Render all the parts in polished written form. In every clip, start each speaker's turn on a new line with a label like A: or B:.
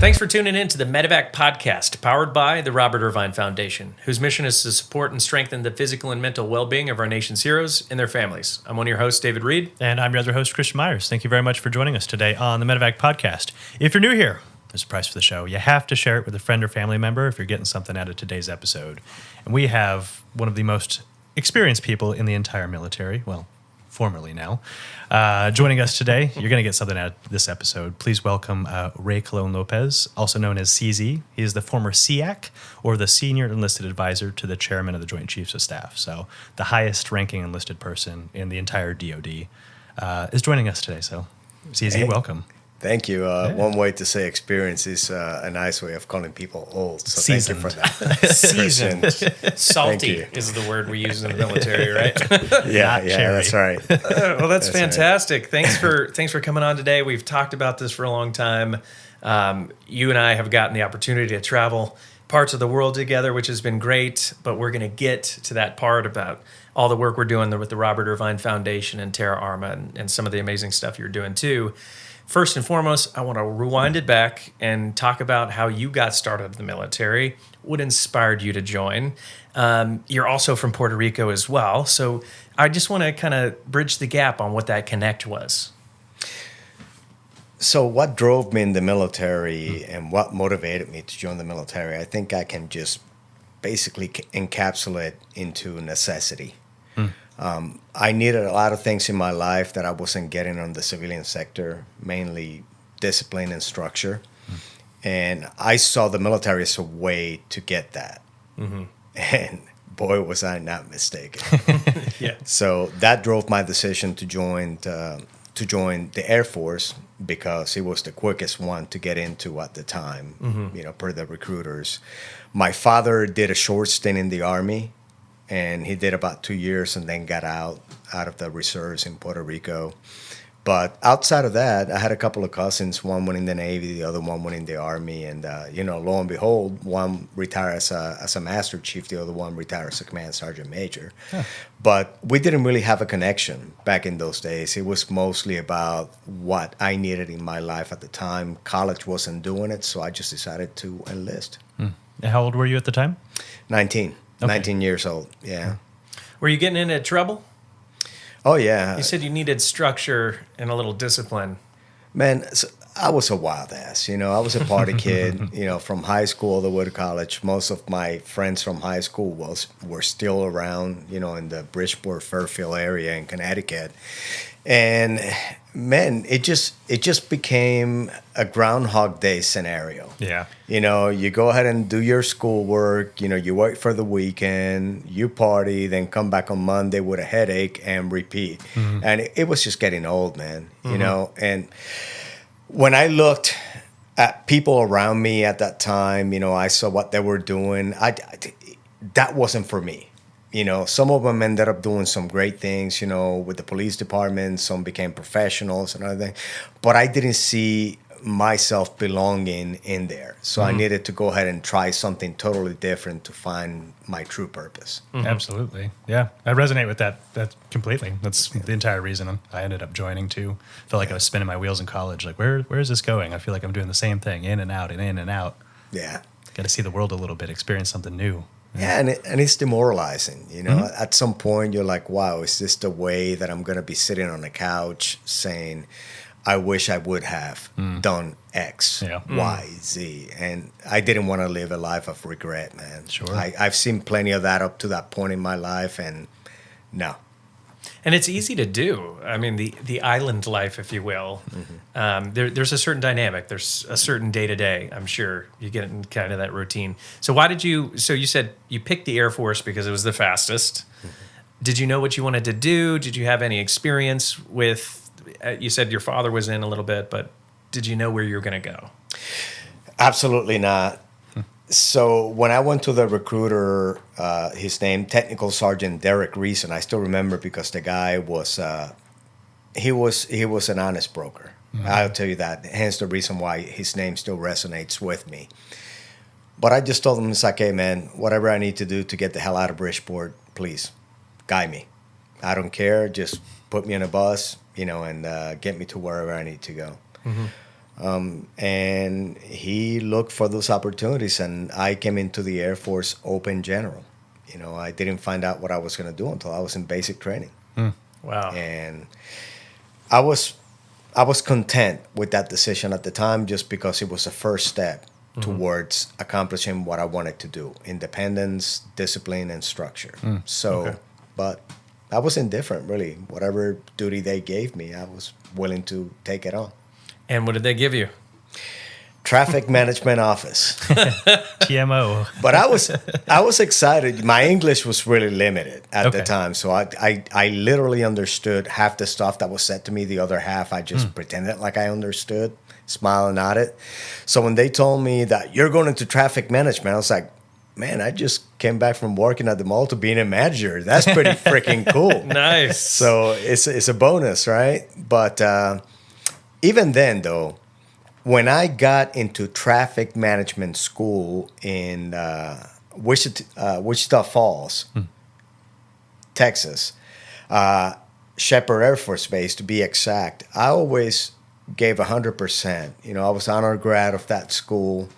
A: Thanks for tuning in to the Medevac podcast, powered by the Robert Irvine Foundation, whose mission is to support and strengthen the physical and mental well-being of our nation's heroes and their families. I'm one of your hosts, David Reid.
B: And I'm your other host, Christian Meyers. Thank you very much for joining us today on the Medevac podcast. If you're new here, there's a price for the show. You have to share it with a friend or family member if you're getting something out of today's episode. And we have one of the most experienced people in the entire military, well, formerly now, joining us today. You're going to get something out of this episode. Please welcome Ramón Colón-López, also known as CZ. He is the former SEAC, or the Senior Enlisted Advisor to the Chairman of the Joint Chiefs of Staff. So the highest ranking enlisted person in the entire DoD is joining us today. So CZ, welcome.
C: Thank you. One way to say experience is a nice way of calling people old. So Seasoned. Thank you for that.
A: Seasoned. Salty is the word we use in the military, right?
C: yeah, that's right.
A: Well, that's fantastic. Right. Thanks for coming on today. We've talked about this for a long time. You and I have gotten the opportunity to travel parts of the world together, which has been great. But we're going to get to that part about all the work we're doing with the Robert Irvine Foundation and Terra Arma and some of the amazing stuff you're doing too. First and foremost, I want to rewind it back and talk about how you got started in the military, what inspired you to join. You're also from Puerto Rico as well, so I just want to kind of bridge the gap on what that connect was.
C: So what drove me in the military and what motivated me to join the military, I think I can just basically encapsulate into necessity. I needed a lot of things in my life that I wasn't getting on the civilian sector, mainly discipline and structure. And I saw the military as a way to get that. And boy, was I not mistaken.
A: Yeah.
C: So that drove my decision to join the Air Force because it was the quickest one to get into at the time, per the recruiters. My father did a short stint in the Army. And he did about 2 years and then got out of the reserves in Puerto Rico. But outside of that, I had a couple of cousins. One went in the Navy, the other one went in the Army. And, lo and behold, one retired as a Master Chief, the other one retired as a Command Sergeant Major. Huh. But we didn't really have a connection back in those days. It was mostly about what I needed in my life at the time. College wasn't doing it, so I just decided to enlist.
B: How old were you at the time?
C: 19. Okay. 19 years old, yeah.
A: Were you getting into trouble?
C: Oh, yeah.
A: You said you needed structure and a little discipline.
C: Man, so I was a wild ass. I was a party kid, from high school all the way to college. Most of my friends from high school were still around, in the Bridgeport, Fairfield area in Connecticut. And, man, it just became a Groundhog Day scenario.
B: Yeah.
C: You go ahead and do your schoolwork, you wait for the weekend, you party, then come back on Monday with a headache and repeat. And it was just getting old, man, And when I looked at people around me at that time, I saw what they were doing. That wasn't for me. Some of them ended up doing some great things, with the police department. Some became professionals and everything. But I didn't see myself belonging in there. So I needed to go ahead and try something totally different to find my true purpose.
B: Absolutely. Yeah. I resonate with that completely. That's the entire reason I ended up joining too. Felt like I was spinning my wheels in college. Like, where is this going? I feel like I'm doing the same thing, in and out and in and out.
C: Yeah.
B: Got to see the world a little bit, experience something new.
C: Yeah, and it's demoralizing, At some point, you're like, wow, is this the way that I'm going to be sitting on the couch saying, I wish I would have done X, Y, Z. And I didn't want to live a life of regret, man.
B: Sure.
C: I've seen plenty of that up to that point in my life, and no.
A: And it's easy to do. I mean, the island life, if you will. There's a certain dynamic. There's a certain day-to-day, I'm sure. You get in kind of that routine. So so you said you picked the Air Force because it was the fastest. Did you know what you wanted to do? Did you have any experience with, you said your father was in a little bit, but did you know where you were going to go?
C: Absolutely not. So when I went to the recruiter, his name, Technical Sergeant Derek Reason, I still remember because the guy was, he was an honest broker. I'll tell you that. Hence the reason why his name still resonates with me. But I just told him, it's like, hey, man, whatever I need to do to get the hell out of Bridgeport, please, guide me. I don't care. Just put me on a bus, and get me to wherever I need to go. And he looked for those opportunities, and I came into the Air Force open general. I didn't find out what I was going to do until I was in basic training.
A: Wow.
C: And I was content with that decision at the time, just because it was the first step towards accomplishing what I wanted to do: independence, discipline, and structure. But I was indifferent, really. Whatever duty they gave me, I was willing to take it on.
A: And what did they give you?
C: Traffic management office.
B: TMO.
C: But I was excited. My English was really limited at the time, so I literally understood half the stuff that was said to me. The other half, I just pretended like I understood, smiling at it. So when they told me that you're going into traffic management, I was like, man, I just came back from working at the mall to being a manager. That's pretty freaking cool.
A: Nice.
C: So it's a bonus, right? But even then, though, when I got into traffic management school in Wichita Falls, Texas, Shepherd Air Force Base to be exact, I always gave 100%. I was honor grad of that school,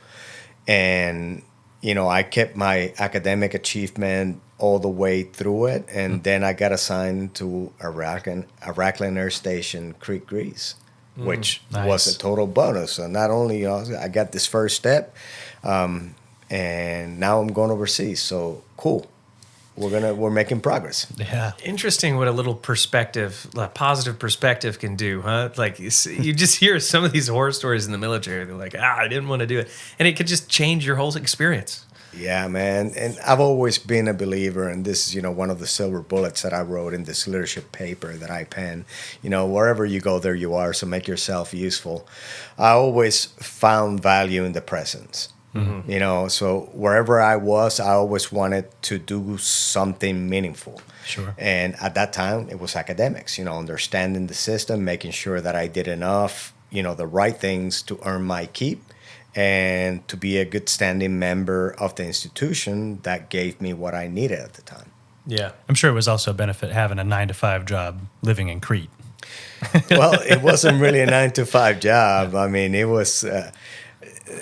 C: and I kept my academic achievement all the way through it, and then I got assigned to Araklin Air Station, Creek, Greece, which was a total bonus. So not only I got this first step, and now I'm going overseas. So cool. We're making progress.
B: Yeah.
A: Interesting what a little perspective, a positive perspective can do, huh? Like you just hear some of these horror stories in the military. They're like, I didn't want to do it. And it could just change your whole experience.
C: Yeah, man. And I've always been a believer, and this is, one of the silver bullets that I wrote in this leadership paper that I penned. Wherever you go, there you are, so make yourself useful. I always found value in the presence. So wherever I was, I always wanted to do something meaningful.
B: Sure.
C: And at that time, it was academics, understanding the system, making sure that I did enough, the right things to earn my keep and to be a good standing member of the institution that gave me what I needed at the time.
A: Yeah.
B: I'm sure it was also a benefit having a 9-to-5 job living in Crete.
C: Well, it wasn't really a 9-to-5 job. I mean, it was...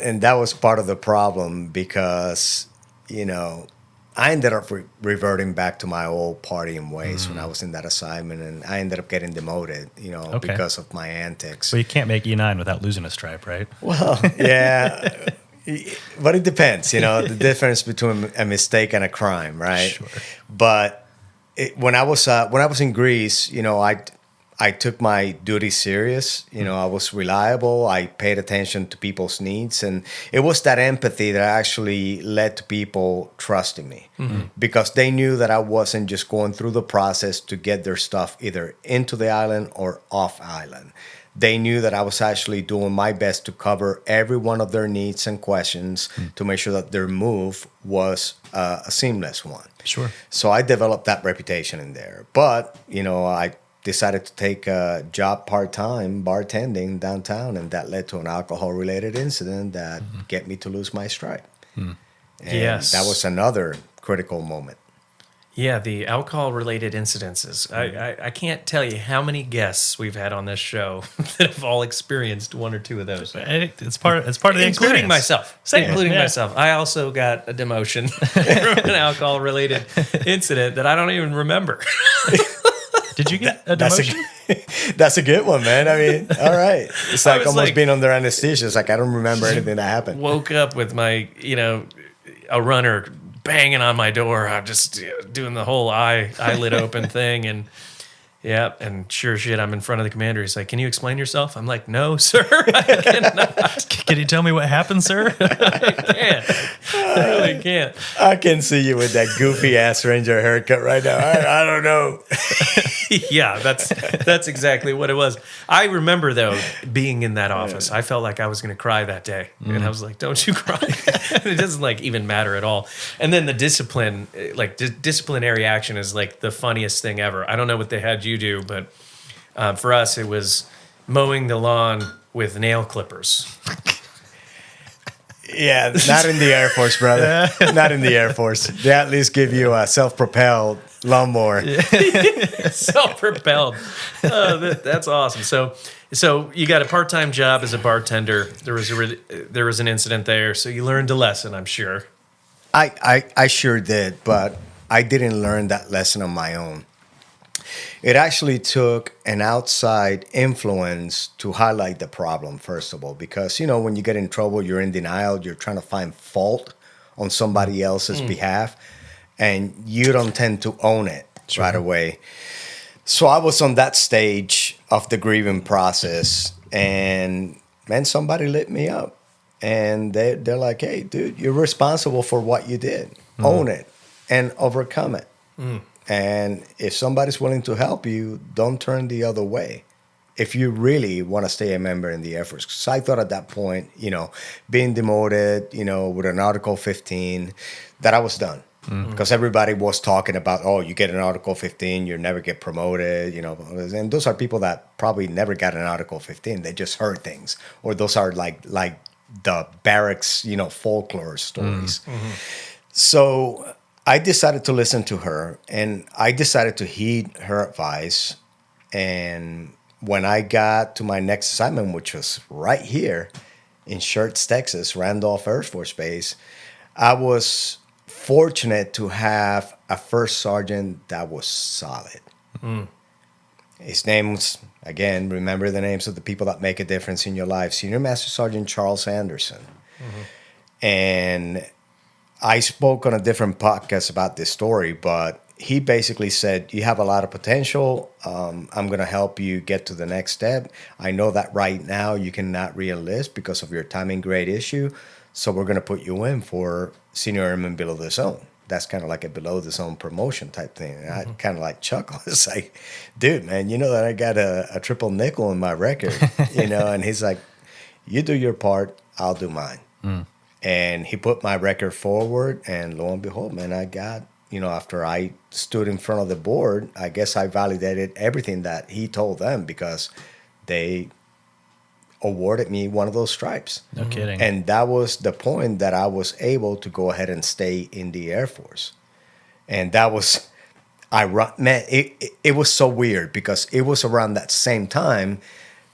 C: and that was part of the problem because, I ended up reverting back to my old partying ways when I was in that assignment, and I ended up getting demoted, because of my antics.
B: Well, you can't make E9 without losing a stripe, right?
C: Well, yeah, but it depends, the difference between a mistake and a crime, right?
B: Sure.
C: But when I was in Greece, I took my duty serious. I was reliable. I paid attention to people's needs. And it was that empathy that actually led to people trusting me because they knew that I wasn't just going through the process to get their stuff either into the island or off island. They knew that I was actually doing my best to cover every one of their needs and questions to make sure that their move was a seamless one.
B: Sure.
C: So I developed that reputation in there. But, I decided to take a job part-time bartending downtown, and that led to an alcohol-related incident that get me to lose my stripe. And that was another critical moment.
A: Yeah, the alcohol-related incidences. I can't tell you how many guests we've had on this show that have all experienced one or two of those.
B: It's part of the experience.
A: Including myself. Myself. I also got a demotion from an alcohol-related incident that I don't even remember.
B: Did you get a demotion?
C: That's a good one, man. I mean, all right. It's like almost
A: like,
C: being under anesthesia. It's like I don't remember anything that happened.
A: Woke up with my, a runner banging on my door. I'm just doing the whole eyelid open thing. And and sure shit, I'm in front of the commander. He's like, "Can you explain yourself?" I'm like, "No, sir, I cannot."
B: Can you tell me what happened, sir?
A: I can't. I really can't.
C: I can see you with that goofy ass Ranger haircut right now. I don't know.
A: Yeah, that's exactly what it was. I remember though being in that office. I felt like I was going to cry that day, and I was like, "Don't you cry." It doesn't even matter at all. And then the discipline, disciplinary action, is like the funniest thing ever. I don't know what they had you do, but for us it was mowing the lawn with nail clippers.
C: Yeah, not in the Air Force, brother. Not in the Air Force. They at least give you a self-propelled Lawnmower.
A: Self-propelled. That's awesome. So you got a part-time job as a bartender. There was an incident there, so you learned a lesson, I'm sure.
C: I sure did, but I didn't learn that lesson on my own. It actually took an outside influence to highlight the problem, first of all, because, when you get in trouble, you're in denial, you're trying to find fault on somebody else's behalf, and you don't tend to own it right away. So I was on that stage of the grieving process, and man, somebody lit me up. And they're like, hey, dude, you're responsible for what you did. Own it and overcome it. And if somebody's willing to help you, don't turn the other way. If you really want to stay a member in the Air Force. Because I thought at that point, being demoted, with an Article 15, that I was done. Because everybody was talking about, oh, you get an Article 15, you never get promoted, And those are people that probably never got an Article 15. They just heard things. Or those are like the barracks, folklore stories. So I decided to listen to her, and I decided to heed her advice. And when I got to my next assignment, which was right here in Schertz, Texas, Randolph Air Force Base, I was fortunate to have a first sergeant that was solid. His name was, again, remember the names of the people that make a difference in your life, Senior Master Sergeant Charles Anderson. And I spoke on a different podcast about this story, but he basically said, you have a lot of potential. I'm going to help you get to the next step. I know that right now you cannot re-enlist because of your timing grade issue. So we're going to put you in for Senior Airman Below the Zone. That's kind of like a below the zone promotion type thing. And I kind of like chuckle. It's like, dude, man, you know that I got a triple nickel in my record, and he's like, you do your part, I'll do mine. And he put my record forward, and lo and behold, man, I got, after I stood in front of the board, I guess I validated everything that he told them because they awarded me one of those stripes.
B: No kidding.
C: And that was the point that I was able to go ahead and stay in the Air Force. And that was, it was so weird because it was around that same time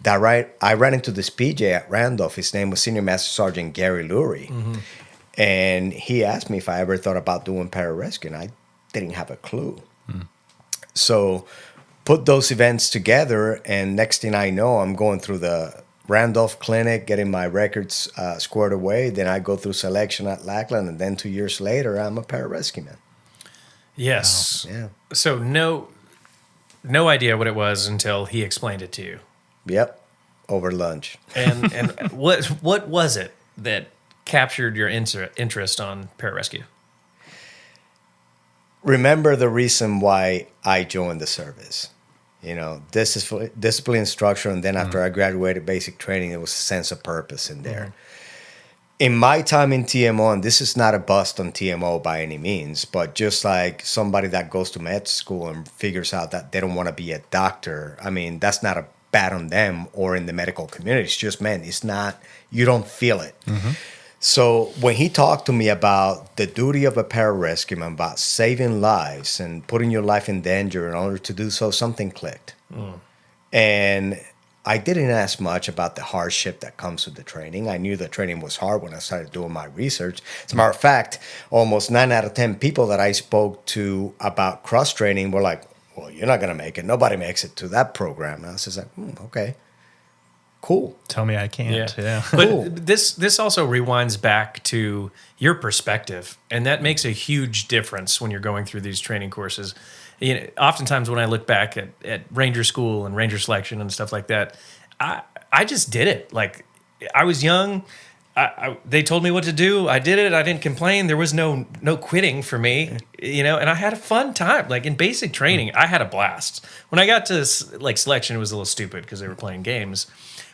C: that I ran into this PJ at Randolph. His name was Senior Master Sergeant Gary Lurie. And he asked me if I ever thought about doing pararescue, and I didn't have a clue. So put those events together, and next thing I know, I'm going through the Randolph Clinic, getting my records squared away. Then I go through selection at Lackland, and then 2 years later, I'm a pararescueman.
A: Yes.
C: Wow. Yeah.
A: So no idea what it was until he explained it to you.
C: Yep. Over lunch.
A: And what was it that captured your interest on pararescue?
C: Remember the reason why I joined the service. Discipline and structure, and then after I graduated basic training, there was a sense of purpose in there. In my time in TMO, and this is not a bust on TMO by any means, but just like somebody that goes to med school and figures out that they don't want to be a doctor, I mean, that's not a bad on them or in the medical community. It's just, man, it's not, you don't feel it. So when he talked to me about the duty of a pararescueman, about saving lives and putting your life in danger in order to do so, something clicked. And I didn't ask much about the hardship that comes with the training. I knew the training was hard when I started doing my research. As a matter of fact, almost 9 out of 10 people that I spoke to about cross-training were like, well, you're not going to make it. Nobody makes it to that program. And I was just like, okay. Cool.
B: Tell me I can't. Yeah.
C: Cool.
A: But this also rewinds back to your perspective, and that makes a huge difference when you're going through these training courses. Oftentimes when I look back at Ranger School and Ranger Selection and stuff like that, I just did it. Like, I was young. They told me what to do. I did it. I didn't complain. There was no quitting for me, and I had a fun time. Like in basic training, I had a blast. When I got to like selection, it was a little stupid because they were playing games.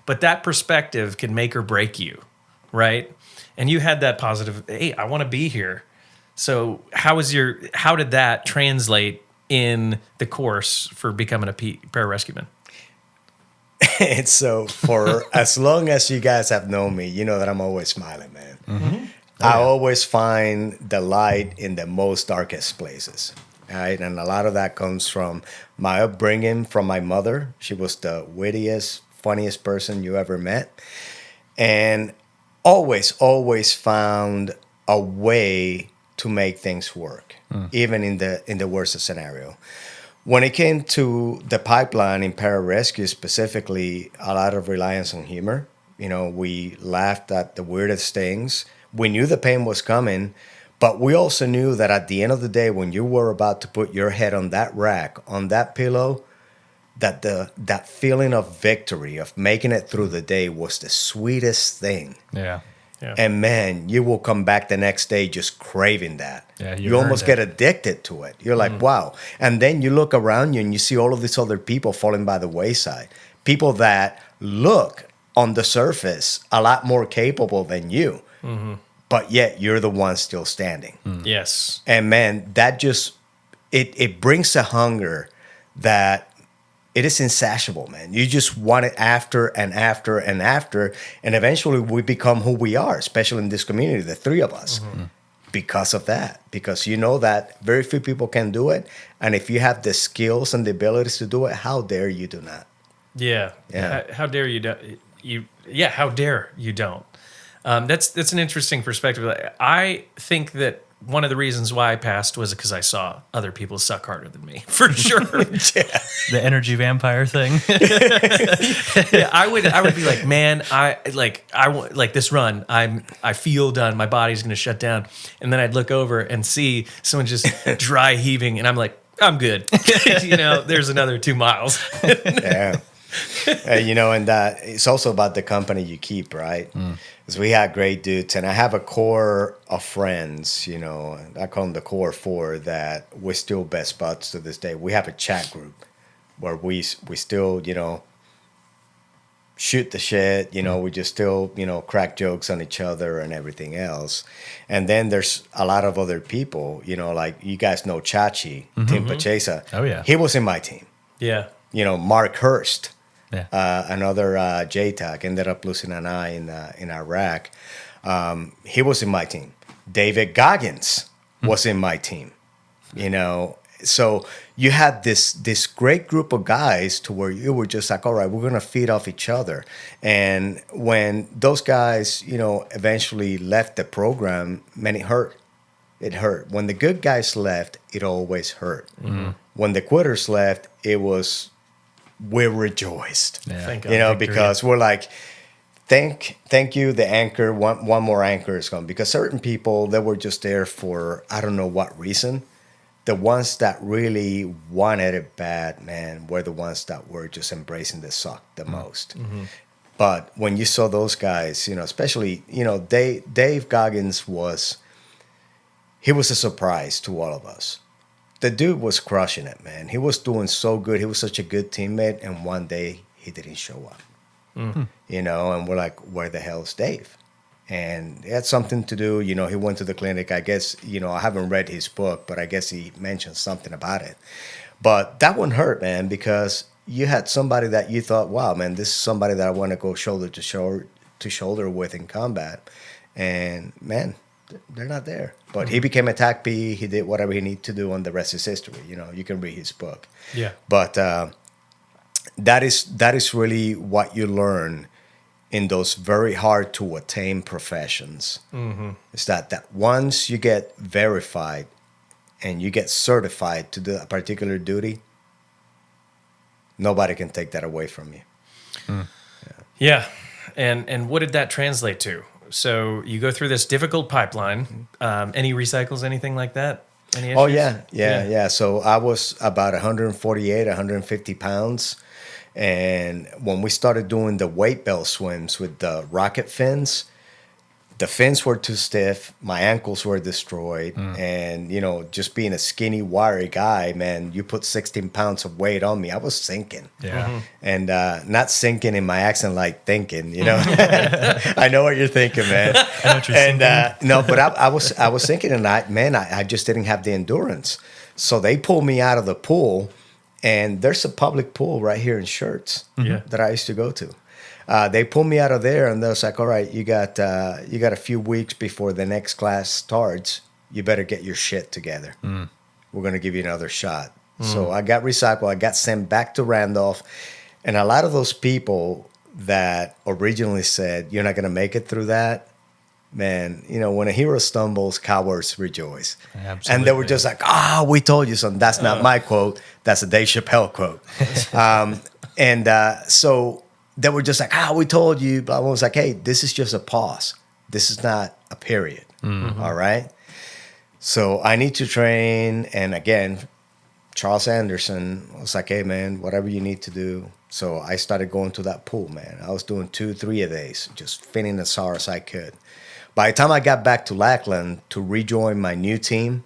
A: But that perspective can make or break you, right? And you had that positive, hey, I want to be here. So how did that translate in the course for becoming a pararescueman?
C: And so for as long as you guys have known me, you know that I'm always smiling, man. I always find the light in the most darkest places. right? And a lot of that comes from my upbringing, from my mother. She was the wittiest, funniest person you ever met. And always found a way to make things work, even in the worst scenario. When it came to the pipeline in pararescue specifically, a lot of reliance on humor. You know, we laughed at the weirdest things. We knew the pain was coming, but we also knew that at the end of the day, when you were about to put your head on that rack, on that pillow, that feeling of victory, of making it through the day was the sweetest thing.
B: Yeah.
C: And man, you will come back the next day just craving that.
B: Yeah,
C: you almost get addicted to it. You're like, wow. And then you look around you and you see all of these other people falling by the wayside. People that look on the surface a lot more capable than you. But yet you're the one still standing.
A: Yes.
C: And man, that just, it brings a hunger that it is insatiable, man. You just want it after and after and after. And eventually we become who we are, especially in this community, the three of us, because of that. Because you know that very few people can do it. And if you have the skills and the abilities to do it, how dare you do not?
A: Yeah. How dare you how dare you don't? That's an interesting perspective. I think that one of the reasons why I passed was because I saw other people suck harder than me, for sure.
B: The energy vampire thing.
A: Yeah, I would be like, man, I want this run. I feel done. My body's going to shut down, and then I'd look over and see someone just dry heaving, and I'm like, I'm good. There's another 2 miles.
C: Yeah. And it's also about the company you keep, right? Because we had great dudes, and I have a core of friends, I call them the core 4, that we're still best buds to this day. We have a chat group where we still, shoot the shit, we just still, crack jokes on each other and everything else. And then there's a lot of other people, like you guys know Chachi, Tim Pachesa.
B: Oh, yeah.
C: He was in my team.
A: Yeah.
C: Mark Hurst.
B: Yeah.
C: Another JTAC ended up losing an eye in Iraq. He was in my team. David Goggins was in my team. So you had this great group of guys to where you were just like, all right, we're gonna feed off each other. And when those guys, eventually left the program, man, it hurt. It hurt. When the good guys left, it always hurt. When the quitters left, it was. We rejoiced,
A: Thank God.
C: because we're like, thank you, the anchor. One more anchor is gone, because certain people that were just there for I don't know what reason. The ones that really wanted it bad, man, were the ones that were just embracing the suck the most. But when you saw those guys, especially Dave Goggins he was a surprise to all of us. The dude was crushing it, man. He was doing so good. He was such a good teammate. And one day he didn't show up, and we're like, where the hell's Dave? And it had something to do, he went to the clinic. I guess, I haven't read his book, but I guess he mentioned something about it. But that one hurt, man, because you had somebody that you thought, wow, man, this is somebody that I want to go shoulder to shoulder with in combat. And man, they're not there. But he became a TAC P. He did whatever he needed to do, and the rest is history. You can read his book.
A: Yeah.
C: But that is really what you learn in those very hard to attain professions. Is that once you get verified and you get certified to do a particular duty, nobody can take that away from you.
A: Yeah. And what did that translate to? So you go through this difficult pipeline. Any recycles, anything like that? Any issues?
C: Oh, yeah. So I was about 148, 150 pounds. And when we started doing the weight belt swims with the rocket fins, the fins were too stiff. My ankles were destroyed. And, just being a skinny, wiry guy, man, you put 16 pounds of weight on me. I was sinking.
B: Yeah.
C: And not sinking in my accent like thinking, I know what you're thinking, man.
B: I know what you're thinking.
C: No, but I was thinking, and I just didn't have the endurance. So they pulled me out of the pool. And there's a public pool right here in Schertz that I used to go to. They pulled me out of there, and they was like, all right, you got a few weeks before the next class starts. You better get your shit together. We're going to give you another shot. So I got recycled. I got sent back to Randolph. And a lot of those people that originally said, you're not going to make it through that, man, when a hero stumbles, cowards rejoice.
B: Absolutely.
C: And they were just like, we told you something. That's not my quote. That's a Dave Chappelle quote. So they were just like, we told you. But I was like, hey, this is just a pause. This is not a period. All right? So I need to train. And again, Charles Anderson was like, hey, man, whatever you need to do. So I started going to that pool, man. I was doing 2-3 a days, just finning as hard as I could. By the time I got back to Lackland to rejoin my new team,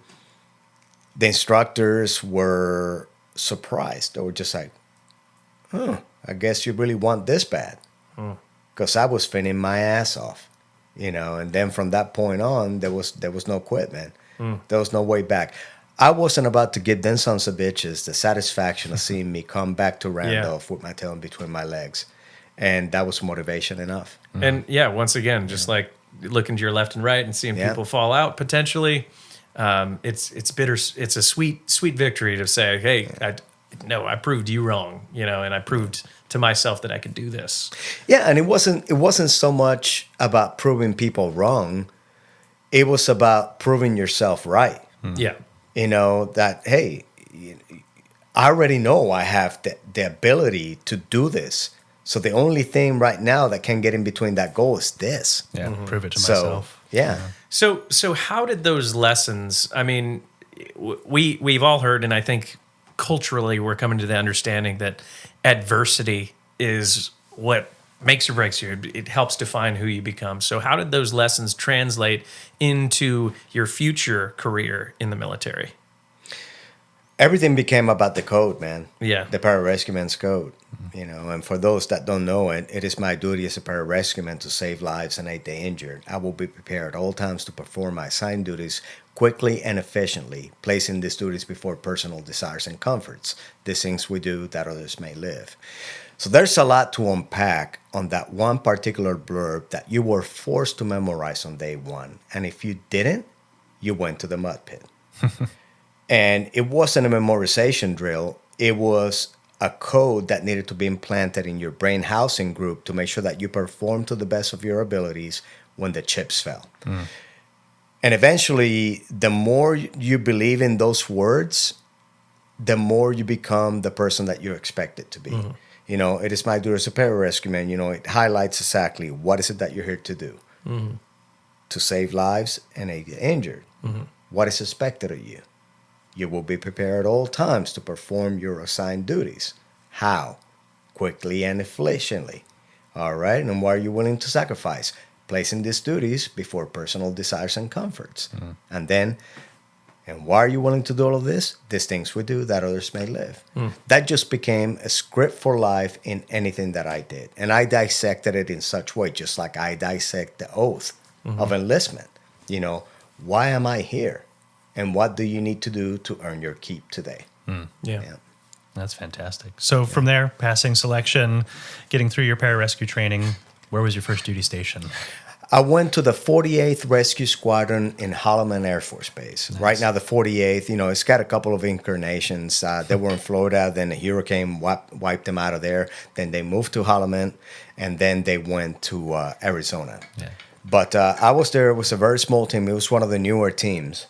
C: the instructors were surprised. They were just like, I guess you really want this bad. Because I was finning my ass off, And then from that point on, there was no quit, man. There was no way back. I wasn't about to give them sons of bitches the satisfaction of seeing me come back to Randolph with my tail in between my legs. And that was motivation enough.
A: And once again, just like looking to your left and right and seeing people fall out potentially, it's bitter. It's a sweet victory to say, hey, I proved you wrong, and I proved to myself that I could do this.
C: Yeah, and it wasn't so much about proving people wrong. It was about proving yourself right.
A: Yeah.
C: That, hey, I already know I have the ability to do this. So the only thing right now that can get in between that goal is this.
B: Yeah, prove it to myself.
C: Yeah.
A: So how did those lessons, I mean, we've all heard, and I think culturally we're coming to the understanding that adversity is what makes or breaks you. It helps define who you become. So how did those lessons translate into your future career in the military?
C: Everything became about the code, man.
A: Yeah.
C: The pararescueman's code. And for those that don't know it, it is my duty as a pararescueman to save lives and aid the injured. I will be prepared at all times to perform my assigned duties quickly and efficiently, placing these duties before personal desires and comforts. These things we do that others may live. So there's a lot to unpack on that one particular blurb that you were forced to memorize on day one. And if you didn't, you went to the mud pit. And it wasn't a memorization drill. It was a code that needed to be implanted in your brain housing group to make sure that you perform to the best of your abilities when the chips fell. And eventually, the more you believe in those words, the more you become the person that you're expected to be. It is my duty as a pararescueman. It highlights exactly what is it that you're here to do. To save lives and aid the injured. What is expected of you? You will be prepared at all times to perform your assigned duties. How? Quickly and efficiently. All right? And what are you willing to sacrifice? Placing these duties before personal desires and comforts. And why are you willing to do all of this? These things we do that others may live. That just became a script for life in anything that I did. And I dissected it in such way, just like I dissect the oath of enlistment. Why am I here? And what do you need to do to earn your keep today?
A: Yeah.
B: That's fantastic. So from there, passing selection, getting through your pararescue training, where was your first duty station?
C: I went to the 48th Rescue Squadron in Holloman Air Force Base. Nice. Right now, the 48th, it's got a couple of incarnations. They were in Florida, then a hurricane wiped them out of there. Then they moved to Holloman, and then they went to Arizona. Yeah. But I was there. It was a very small team. It was one of the newer teams.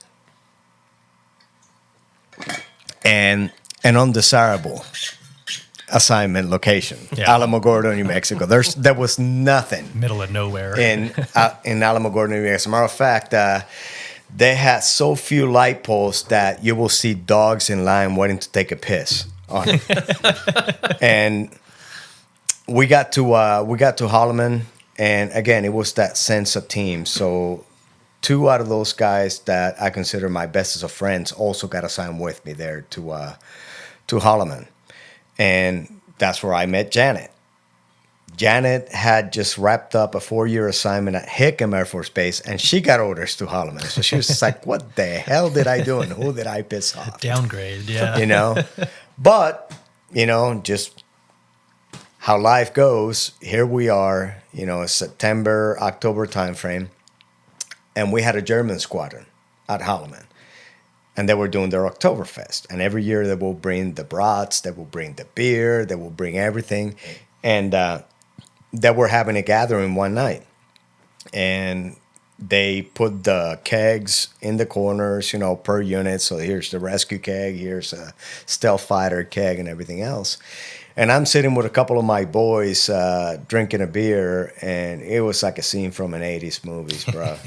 C: And an undesirable assignment location, Alamogordo, New Mexico. There was nothing.
B: Middle of nowhere.
C: in Alamogordo, New Mexico. As a matter of fact, they had so few light poles that you will see dogs in line waiting to take a piss on it. And we got to Holloman, and again, it was that sense of team. So 2 out of those guys that I consider my bestest of friends also got assigned with me there to Holloman. And that's where I met Janet. Janet had just wrapped up a 4-year assignment at Hickam Air Force Base, and she got orders to Holloman. So she was just like, what the hell did I do, and who did I piss off?
B: Downgrade, yeah.
C: But, just how life goes, here we are, September, October timeframe, and we had a German squadron at Holloman. and they were doing their Oktoberfest. And every year they will bring the brats, they will bring the beer, they will bring everything. And they were having a gathering one night. And they put the kegs in the corners, per unit. So here's the rescue keg, here's a stealth fighter keg and everything else. And I'm sitting with a couple of my boys drinking a beer, and it was like a scene from an 80s movies, bro.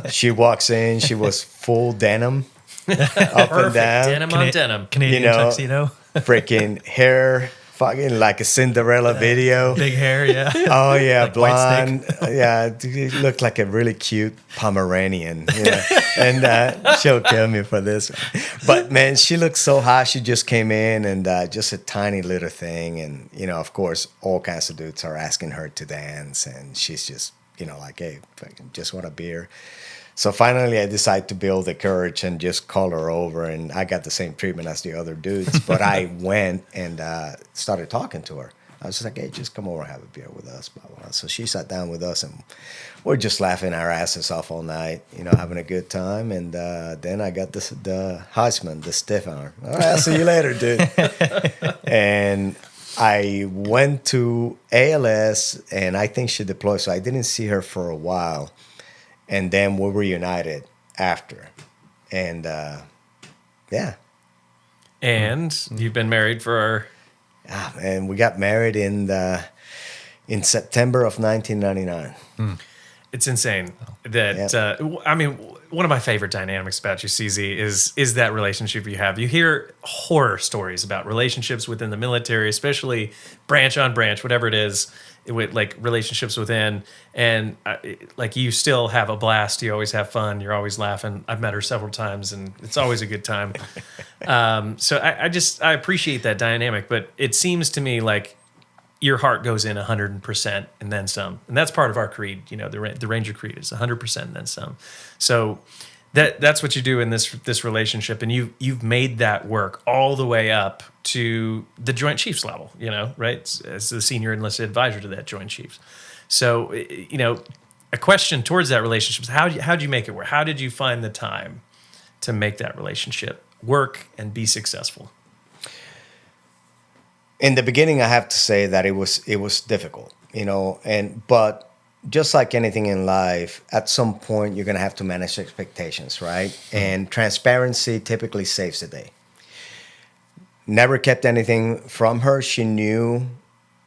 C: She walks in, she was full denim, up and down.
A: Denim on denim.
B: Canadian tuxedo.
C: Freaking hair, fucking like a Cinderella video.
B: Big hair, yeah.
C: Oh, yeah,
B: Like White
C: blonde. Yeah, it looked like a really cute Pomeranian. And she'll kill me for this. But, man, she looked so hot. She just came in and just a tiny little thing. And, of course, all kinds of dudes are asking her to dance. And she's just, like, hey, just want a beer. So finally, I decided to build the courage and just call her over, and I got the same treatment as the other dudes. But I went and started talking to her. I was just like, hey, just come over and have a beer with us, blah, blah, blah. So she sat down with us, and we're just laughing our asses off all night, having a good time. And then I got the Heisman, the stiff arm. All right, I'll see you later, dude. And I went to ALS, and I think she deployed, so I didn't see her for a while. And then we were reunited after. And, yeah.
A: And you've been married for...
C: And we got married in September of 1999.
A: It's insane that, one of my favorite dynamics about you, CZ, is that relationship you have. You hear horror stories about relationships within the military, especially branch on branch, whatever it is, with like relationships within, and like you still have a blast. You always have fun. You're always laughing. I've met her several times, and it's always a good time. So I appreciate that dynamic, but it seems to me like your heart goes in 100% and then some, and that's part of our creed. The Ranger creed is 100% and then some. So that's what you do in this relationship, and you've made that work all the way up to the Joint Chiefs level, right? As the Senior Enlisted Advisor to that Joint Chiefs. So, a question towards that relationship is how'd you make it work? How did you find the time to make that relationship work and be successful?
C: In the beginning, I have to say that it was difficult, but just like anything in life, at some point you're going to have to manage expectations, right? Mm-hmm. And transparency typically saves the day. Never kept anything from her. She knew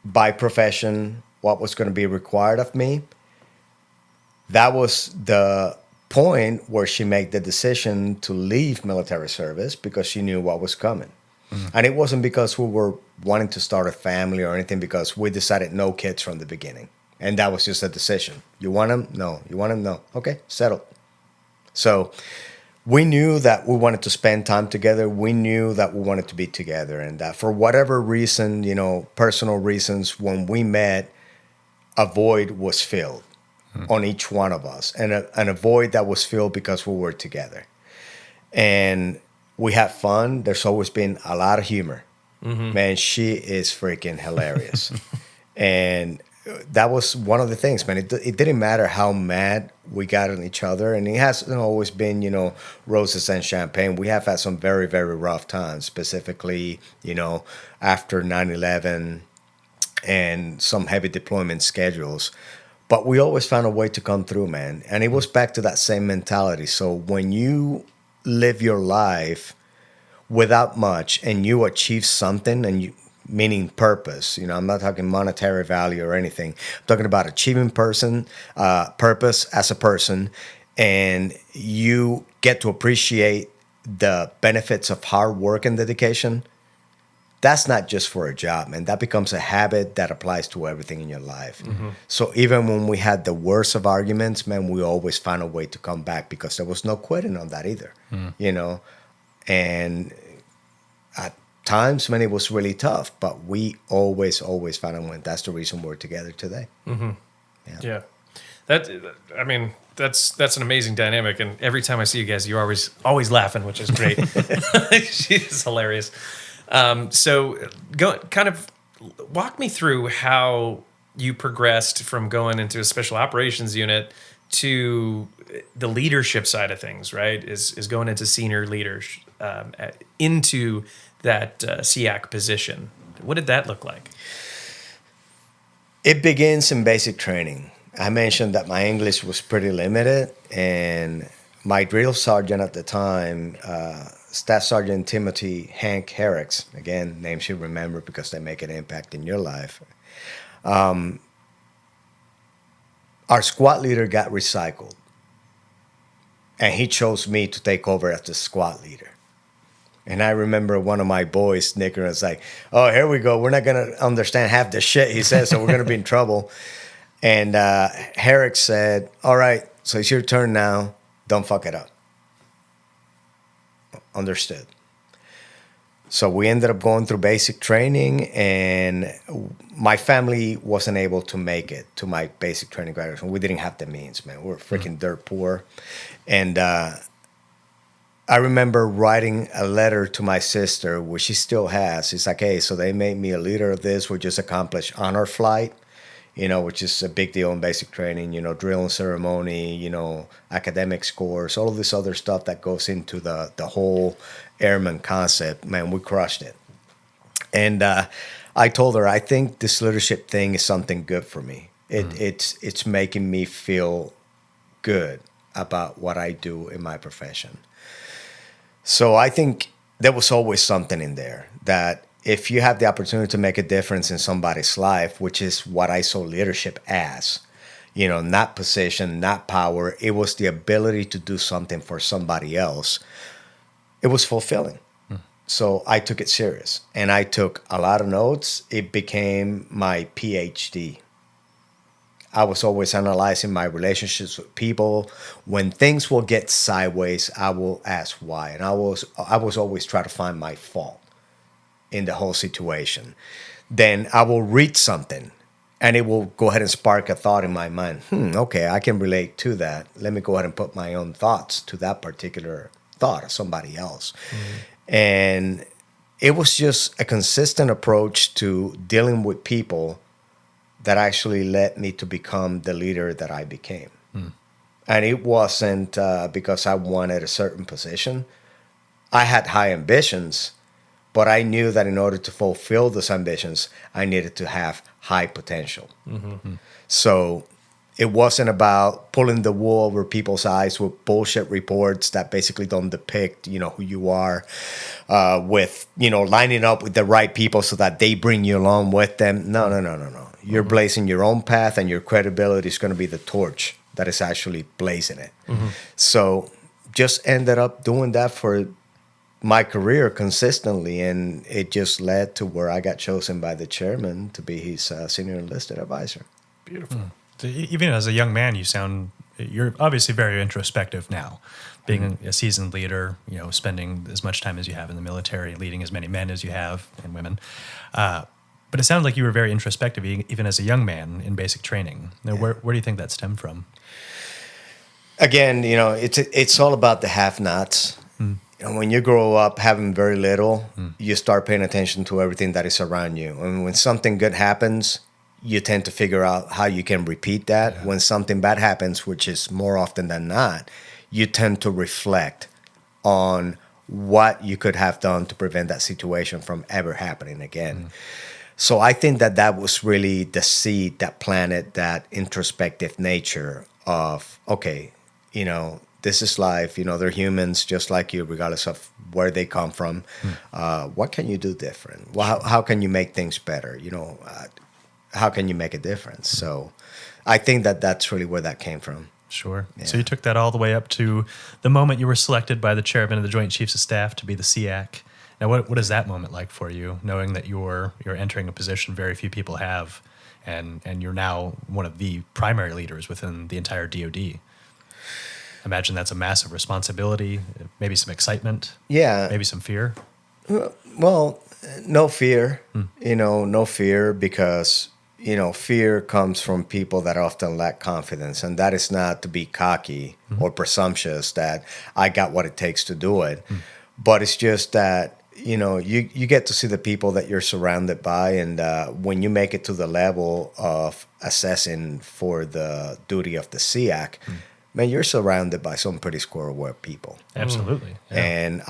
C: by profession what was going to be required of me. That was the point where she made the decision to leave military service because she knew what was coming. Mm-hmm. And it wasn't because we were wanting to start a family or anything, because we decided no kids from the beginning. And that was just a decision. You want them? No. You want them? No. Okay, settled. So we knew that we wanted to spend time together. We knew that we wanted to be together. And that for whatever reason, personal reasons, when we met, a void was filled on each one of us. And a void that was filled because we were together. And we had fun. There's always been a lot of humor. Mm-hmm. Man, she is freaking hilarious. And that was one of the things, man. It didn't matter how mad we got on each other. And it hasn't always been, roses and champagne. We have had some very, very rough times, specifically, after 9/11 and some heavy deployment schedules. But we always found a way to come through, man. And it was back to that same mentality. So when you live your life without much and you achieve something, and meaning purpose, I'm not talking monetary value or anything. I'm talking about achieving purpose as a person, and you get to appreciate the benefits of hard work and dedication. That's not just for a job, man. That becomes a habit that applies to everything in your life. Mm-hmm. So even when we had the worst of arguments, man, we always found a way to come back, because there was no quitting on that either, And at times, man, it was really tough, but we always found a way. That's the reason we're together today. Mm-hmm.
A: Yeah. That's an amazing dynamic, and every time I see you guys, you're always laughing, which is great. She's hilarious. So walk me through how you progressed from going into a special operations unit to the leadership side of things, right? Is going into senior leaders, into that SEAC position. What did that look like?
C: It begins in basic training. I mentioned that my English was pretty limited, and my drill sergeant at the time, Staff Sergeant Timothy Hank Herricks, again, names you remember because they make an impact in your life. Our squad leader got recycled, and he chose me to take over as the squad leader. And I remember one of my boys snickering. It's like, oh, here we go. We're not going to understand half the shit he says, so we're going to be in trouble. And Herrick said, all right, so it's your turn now. Don't fuck it up. Understood. So we ended up going through basic training, and my family wasn't able to make it to my basic training graduation. We didn't have the means, man. We were freaking dirt poor. And I remember writing a letter to my sister, which she still has. It's like, hey, so they made me a leader of this. We just accomplished honor flight, which is a big deal in basic training, drill and ceremony, academic scores, all of this other stuff that goes into the whole airman concept. Man, we crushed it. And I told her, I think this leadership thing is something good for me. It's making me feel good about what I do in my profession. So I think there was always something in there that if you have the opportunity to make a difference in somebody's life, which is what I saw leadership as, not position, not power, it was the ability to do something for somebody else. It was fulfilling. So I took it serious, and I took a lot of notes. It became my PhD. I was always analyzing my relationships with people. When things will get sideways, I will ask why. And I was always trying to find my fault in the whole situation. Then I will read something, and it will go ahead and spark a thought in my mind. Okay, I can relate to that. Let me go ahead and put my own thoughts to that particular thought of somebody else. And it was just a consistent approach to dealing with people that actually led me to become the leader that I became. And it wasn't because I wanted a certain position. I had high ambitions, but I knew that in order to fulfill those ambitions, I needed to have high potential. So it wasn't about pulling the wool over people's eyes with bullshit reports that basically don't depict, who you are, with, lining up with the right people so that they bring you along with them. No. You're blazing your own path, and your credibility is going to be the torch that is actually blazing it. So just ended up doing that for my career consistently, and it just led to where I got chosen by the chairman to be his Senior Enlisted Advisor.
B: Beautiful. So even as a young man, you're obviously very introspective now, being a seasoned leader, spending as much time as you have in the military, leading as many men as you have and women. But it sounded like you were very introspective even as a young man in basic training. Now, where do you think that stemmed from?
C: Again, it's all about the have-nots. When you grow up having very little, you start paying attention to everything that is around you. And when something good happens, you tend to figure out how you can repeat that. Yeah. When something bad happens, which is more often than not, you tend to reflect on what you could have done to prevent that situation from ever happening again. So I think that was really the seed that planted that introspective nature of, okay, this is life. They're humans just like you, regardless of where they come from. What can you do different? Well, how can you make things better? How can you make a difference? So I think that's really where that came from.
B: Sure. Yeah. So you took that all the way up to the moment you were selected by the chairman of the Joint Chiefs of Staff to be the SEAC. Now, what is that moment like for you, knowing that you're entering a position very few people have, and you're now one of the primary leaders within the entire DoD? Imagine that's a massive responsibility, maybe some excitement, maybe some fear.
C: Well, no fear, no fear, because fear comes from people that often lack confidence, and that is not to be cocky or presumptuous that I got what it takes to do it, but it's just that you get to see the people that you're surrounded by, and when you make it to the level of assessing for the duty of the SEAC, man, you're surrounded by some pretty square-aware people.
B: Absolutely. Yeah.
C: And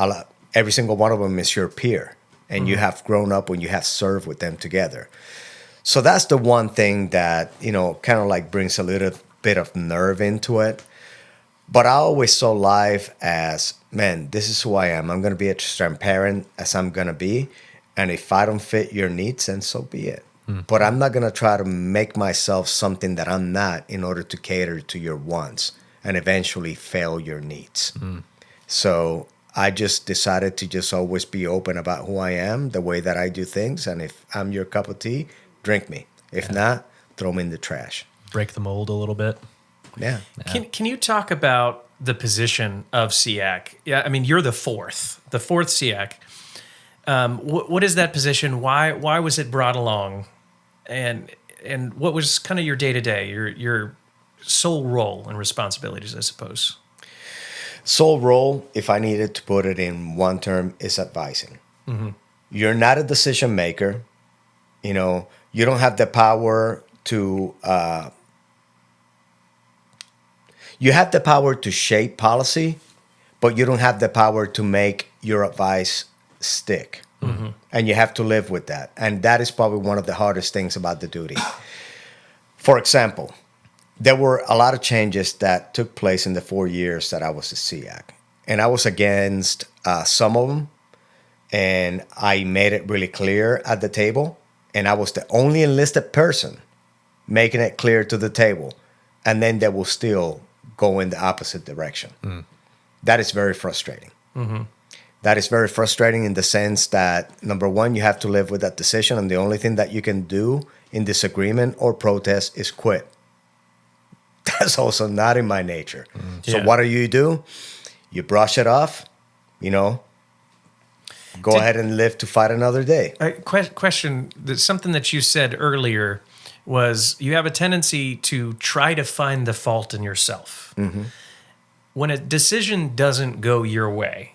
C: every single one of them is your peer, and you have grown up when you have served with them together. So that's the one thing that, kind of like brings a little bit of nerve into it. But I always saw life as, man, this is who I am. I'm going to be as transparent as I'm going to be. And if I don't fit your needs, then so be it. But I'm not going to try to make myself something that I'm not in order to cater to your wants and eventually fail your needs. So I just decided to just always be open about who I am, the way that I do things. And if I'm your cup of tea, drink me. If not, throw me in the trash. Break
B: the mold a little bit.
C: Yeah.
A: Can you talk about the position of SEAC? Yeah, I mean, you're the fourth SEAC. What is that position? Why was it brought along? And what was kind of your day-to-day, your sole role and responsibilities, I suppose?
C: Sole role, if I needed to put it in one term, is advising. You're not a decision maker. You don't have the power to... You have the power to shape policy, but you don't have the power to make your advice stick. And you have to live with that. And that is probably one of the hardest things about the duty. For example, there were a lot of changes that took place in the 4 years that I was a SEAC. And I was against some of them. And I made it really clear at the table. And I was the only enlisted person making it clear to the table. And then they will still go in the opposite direction. That is very frustrating. That is very frustrating in the sense that, number one, you have to live with that decision, and the only thing that you can do in disagreement or protest is quit. That's also not in my nature. So what do? You brush it off, go ahead and live to fight another day.
A: Question, something that you said earlier was you have a tendency to try to find the fault in yourself. When a decision doesn't go your way,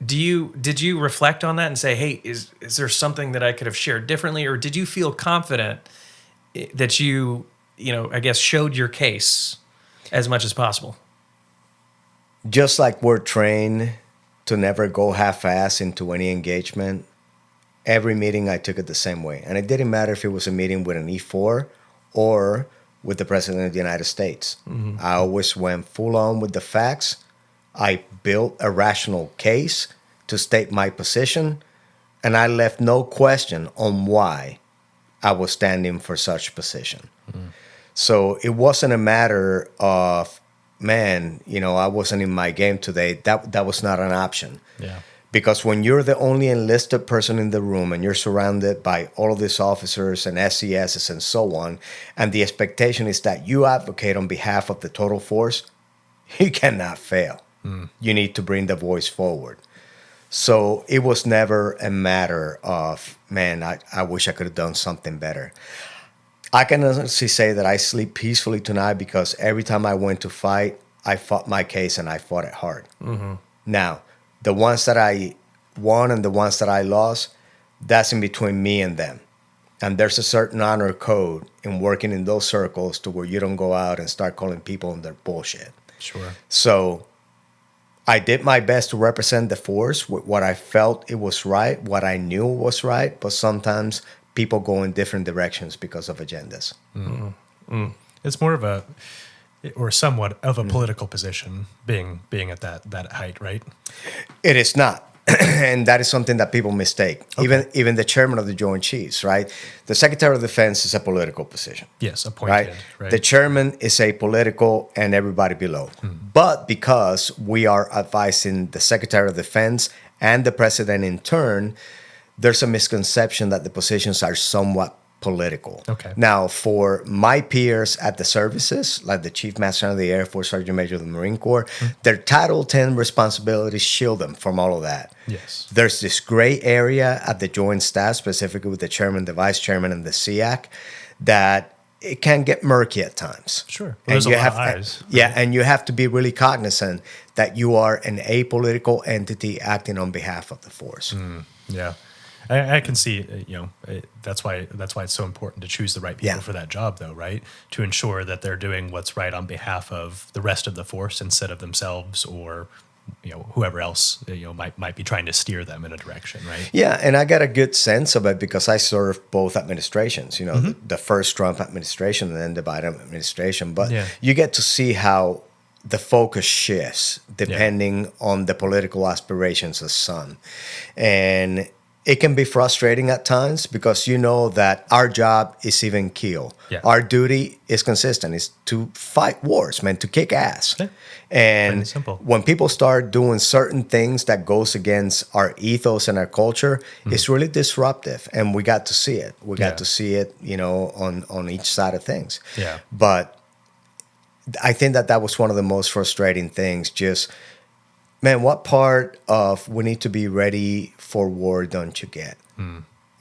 A: did you reflect on that and say, hey, is there something that I could have shared differently? Or did you feel confident that you I guess showed your case as much as possible?
C: Just like we're trained to never go half-ass into any engagement, every meeting I took it the same way. And it didn't matter if it was a meeting with an E4 or with the President of the United States. I always went full on with the facts. I built a rational case to state my position, and I left no question on why I was standing for such position. So it wasn't a matter of, man, I wasn't in my game today. That was not an option.
B: Yeah.
C: Because when you're the only enlisted person in the room and you're surrounded by all of these officers and SESs and so on, and the expectation is that you advocate on behalf of the total force, you cannot fail. You need to bring the voice forward. So it was never a matter of, man, I wish I could have done something better. I can honestly say that I sleep peacefully tonight because every time I went to fight, I fought my case and I fought it hard. Now, the ones that I won and the ones that I lost, that's in between me and them. And there's a certain honor code in working in those circles to where you don't go out and start calling people on their bullshit.
B: Sure.
C: So I did my best to represent the force with what I felt it was right, what I knew was right, but sometimes people go in different directions because of agendas.
B: It's more of or somewhat of a political position being at that height, right?
C: It is not. And that is something that people mistake. Okay. Even the chairman of the Joint Chiefs, right? The Secretary of Defense is a political position.
B: Yes, appointed.
C: Right? The chairman is a political and everybody below. But because we are advising the Secretary of Defense and the President in turn, there's a misconception that the positions are somewhat political.
B: Okay.
C: Now, for my peers at the services, like the Chief Master of the Air Force, Sergeant Major of the Marine Corps, their Title 10 responsibilities shield them from all of that.
B: Yes.
C: There's this gray area at the Joint Staff, specifically with the chairman, the vice chairman, and the SEAC, that it can get murky at times.
B: Sure. Well,
C: And
B: there's a
C: you
B: lot
C: have
B: of eyes.
C: yeah, and you have to be really cognizant that you are an apolitical entity acting on behalf of the force.
B: Yeah, I can see. That's why it's so important to choose the right people
C: Yeah.
B: for that job, though, right? To ensure that they're doing what's right on behalf of the rest of the force instead of themselves or whoever else might be trying to steer them in a direction, right?
C: Yeah, and I got a good sense of it because I served both administrations, the first Trump administration and then the Biden administration. But
B: Yeah.
C: you get to see how the focus shifts depending on the political aspirations of some. And it can be frustrating at times because you know that our job is even keel.
B: Yeah.
C: Our duty is consistent. It's to fight wars, man, to kick ass.
B: Yeah.
C: And
B: Plain and simple.
C: when people start doing certain things that goes against our ethos and our culture, it's really disruptive. And we got to see it. We got
B: Yeah.
C: to see it, on each side of things.
B: Yeah.
C: But I think that was one of the most frustrating things. Just, man, what part of we need to be ready for war don't you get?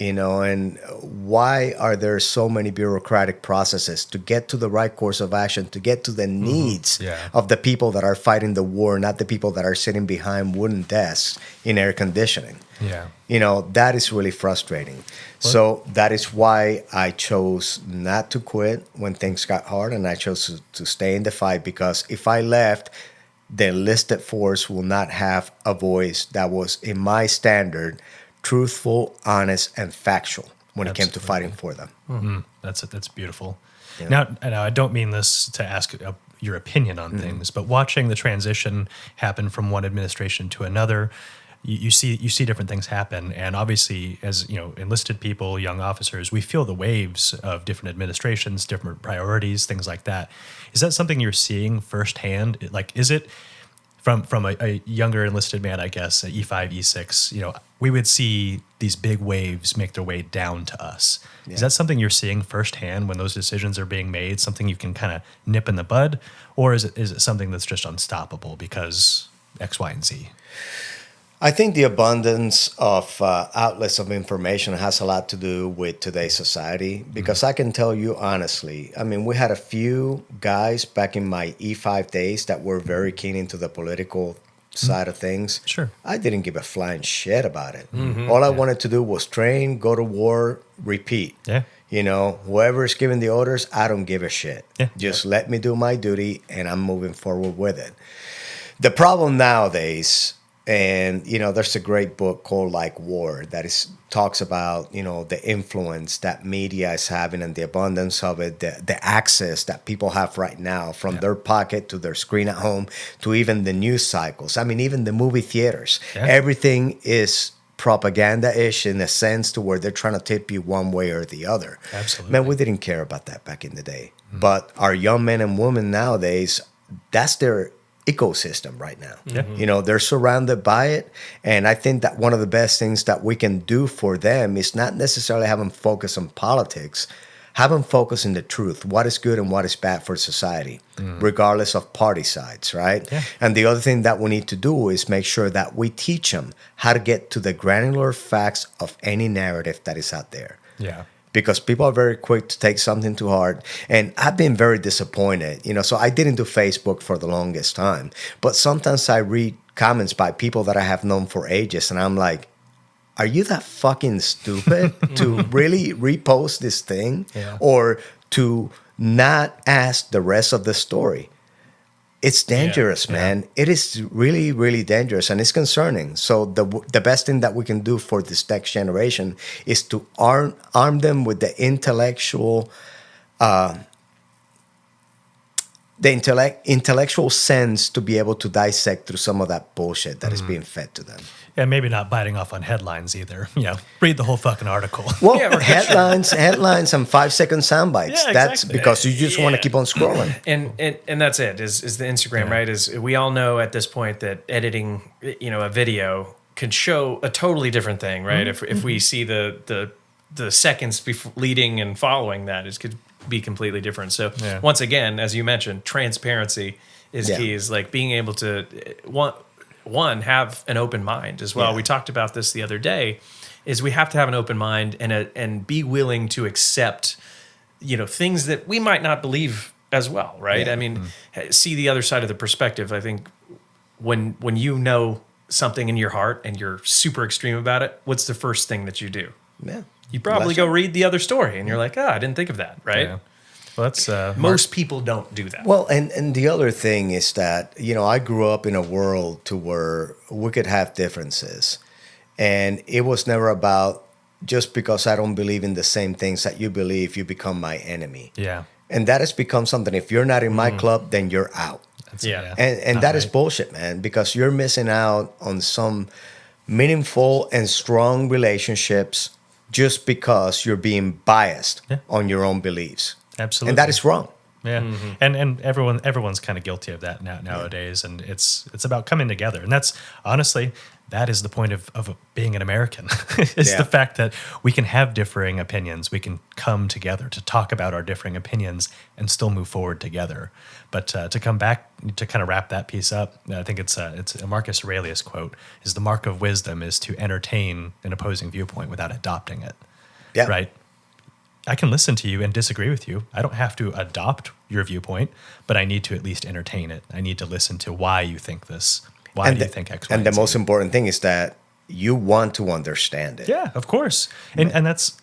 C: And why are there so many bureaucratic processes to get to the right course of action, to get to the needs
B: Yeah.
C: of the people that are fighting the war, not the people that are sitting behind wooden desks in air conditioning?
B: Yeah.
C: That is really frustrating. So that is why I chose not to quit when things got hard, and I chose to stay in the fight, because if I left, the enlisted force will not have a voice that was, in my standard, truthful, honest, and factual when it came to fighting for them.
B: That's beautiful.
C: Yeah.
B: Now, I don't mean this to ask your opinion on things, but watching the transition happen from one administration to another, you see different things happen, and obviously, as enlisted people, young officers, we feel the waves of different administrations, different priorities, things like that. Is that something you're seeing firsthand? Like, is it from a younger enlisted man, I guess, E5, E6, we would see these big waves make their way down to us.
C: Yeah.
B: Is that something you're seeing firsthand when those decisions are being made, something you can kind of nip in the bud? Or is it something that's just unstoppable because X, Y, and Z?
C: I think the abundance of outlets of information has a lot to do with today's society, because I can tell you honestly, I mean, we had a few guys back in my E5 days that were very keen into the political side of things.
B: Sure.
C: I didn't give a flying shit about it. All I wanted to do was train, go to war, repeat.
B: Yeah.
C: Whoever's giving the orders, I don't give a shit.
B: Yeah.
C: Just let me do my duty, and I'm moving forward with it. The problem nowadays, and there's a great book called Like War that talks about the influence that media is having and the abundance of it, the access that people have right now, from their pocket to their screen at home to even the news cycles. I mean, even the movie theaters.
B: Yeah.
C: Everything is propaganda-ish in a sense, to where they're trying to tip you one way or the other.
B: Absolutely.
C: Man, we didn't care about that back in the day. But our young men and women nowadays, that's their ecosystem right now.
B: Yeah.
C: They're surrounded by it. And I think that one of the best things that we can do for them is not necessarily have them focus on politics, have them focus on the truth, what is good and what is bad for society, regardless of party sides, right?
B: Yeah.
C: And the other thing that we need to do is make sure that we teach them how to get to the granular facts of any narrative that is out there.
B: Yeah.
C: Because people are very quick to take something to heart. And I've been very disappointed. So I didn't do Facebook for the longest time. But sometimes I read comments by people that I have known for ages, and I'm like, are you that fucking stupid to really repost this thing?
B: Yeah.
C: Or to not ask the rest of the story? It's dangerous, man. It is really, really dangerous, and it's concerning. So the best thing that we can do for this next generation is to arm them with the intellectual intellectual sense to be able to dissect through some of that bullshit that is being fed to them.
B: Yeah, maybe not biting off on headlines either. Read the whole fucking article.
C: Well,
A: Yeah, right.
C: headlines and 5-second sound bites.
B: Yeah,
C: That's
B: exactly.
C: because you just want to keep on scrolling.
A: And that's it. Is the Instagram, right? Is we all know at this point that editing, a video can show a totally different thing, right? If we see the seconds leading and following that, it could be completely different. So once again, as you mentioned, transparency is key. Is like being able to one have an open mind as well.
C: Yeah.
A: We talked about this the other day. Is we have to have an open mind and be willing to accept things that we might not believe as well, right?
C: Yeah.
A: I mean, see the other side of the perspective. I think when you know something in your heart and you're super extreme about it, what's the first thing that you do?
C: Yeah.
A: You probably go read the other story, and you're like, I didn't think of that, right?
B: Yeah. Well, that's
A: Most people don't do that.
C: Well, and the other thing is that, I grew up in a world to where we could have differences. And it was never about just because I don't believe in the same things that you believe, you become my enemy.
B: Yeah.
C: And that has become something. If you're not in my club, then you're out.
A: Yeah.
C: And that is bullshit, man, because you're missing out on some meaningful and strong relationships just because you're being biased on your own beliefs.
B: Absolutely.
C: And that is wrong.
B: Yeah, and everyone's kind of guilty of that nowadays, and it's about coming together, and that's honestly that is the point of being an American is the fact that we can have differing opinions, we can come together to talk about our differing opinions and still move forward together. But to come back to kind of wrap that piece up, I think it's a Marcus Aurelius quote: "Is the mark of wisdom is to entertain an opposing viewpoint without adopting it."
C: Yeah.
B: Right. I can listen to you and disagree with you. I don't have to adopt your viewpoint, but I need to at least entertain it. I need to listen to why you think this. Why do you think X, Y,
C: and the
B: Z?
C: most important thing is that you want to understand it.
B: Yeah, of course. And that's,